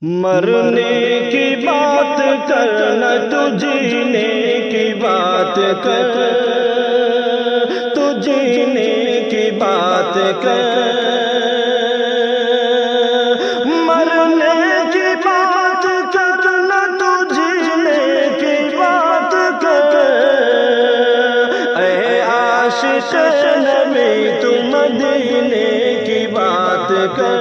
مرنے کی بات کرنا تو جینے کی بات کر، تو جینے کی بات کر، مرنے کی بات کرنا تو جینے کی بات کر، اے عاشق نبی تو مدینے کی بات کر،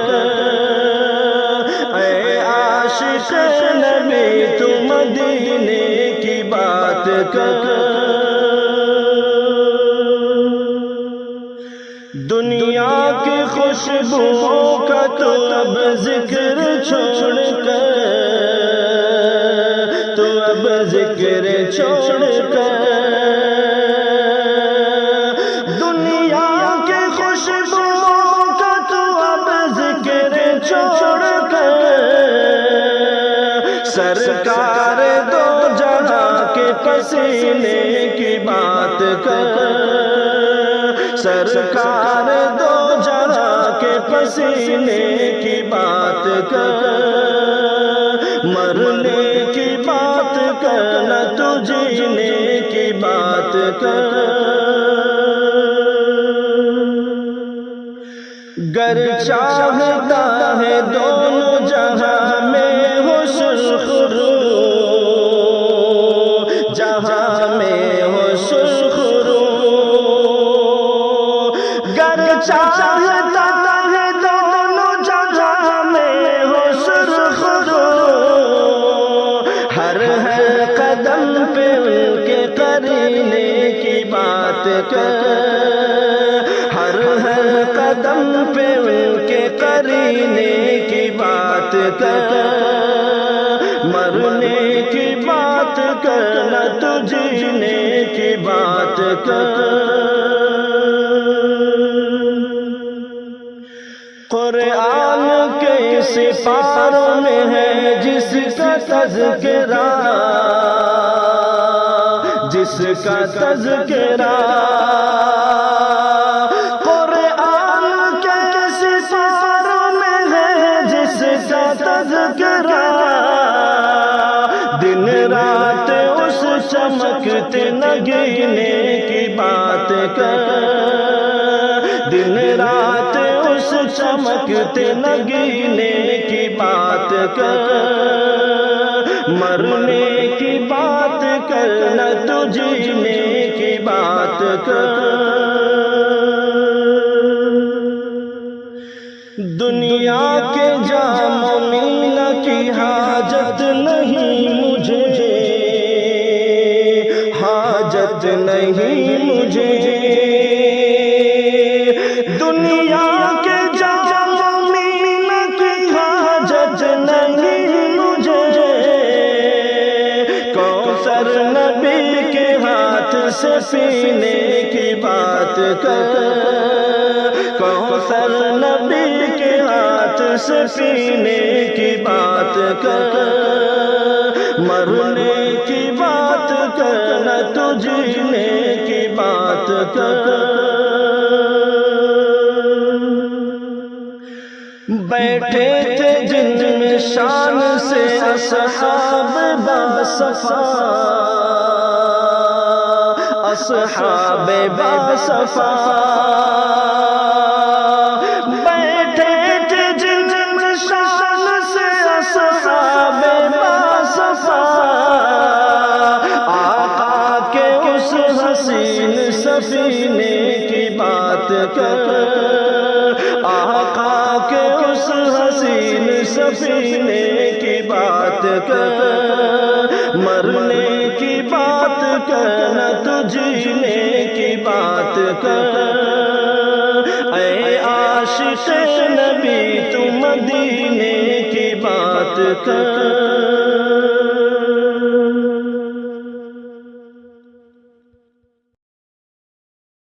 عاشق نبی تو مدینے کی بات کر۔ دنیا کی خوشبوؤں کا تو اب ذکر چھوڑ کر، تو اب ذکر چھوڑ کر، دنیا کی خوشبوؤں کا تو اب ذکر چھوڑ کر، سرکار دو جہاں کے پسینے کی بات کر، سرکار دو جہاں کے پسینے کی بات کر، مرنے کی بات کرنا تو جینے کی بات کر۔ گر چاہتا ہے دونوں جہاں میں ہو سرخ رو، جہاں میں ہو سرخ رو، گر چاہتا ہے دونوں جہاں میں ہو سرخ رو، ہر قدم پہ ان کے قرینے کی بات کر، ہر قدم پہ ان کے قرینے کی بات کر، مرنے کی بات کرنا تو جینے کی بات کر۔ قرآن کے سپاروں میں ہے جس کا تذکرہ، جس کا تذکرہ، دن رات اس چمکتے نگینے کی بات کر، دن رات اس چمکتے نگینے کی بات کر، مرنے کی بات کرنا تو جینے کی بات کر۔ دنیا کے جام و مینا کی حاجت نہیں مجھے، حاجت نہیں مجھے، دنیا کے جام و مینا کی حاجت نہیں مجھے، کوثر نبی کے ہاتھ سے پینے کی بات کر، کوثر نبی کے ہاتھ سے پینے کی بات کر، مرنے کی بات کرنا تو جینے کی بات کر۔ بیٹھے تھے جن میں شان سے اصحاب باصفا، اصحاب باصفا، بیٹھے تھے جن میں شان سے اصحاب باصفا، آقا کے اس حسین سفینے کی بات کر، آقا کے اس حسین سفینے کی بات کر، مرنے کی بات کرنا تو جینے کی بات کر، اے عاشق نبی تو مدینے کی بات کر۔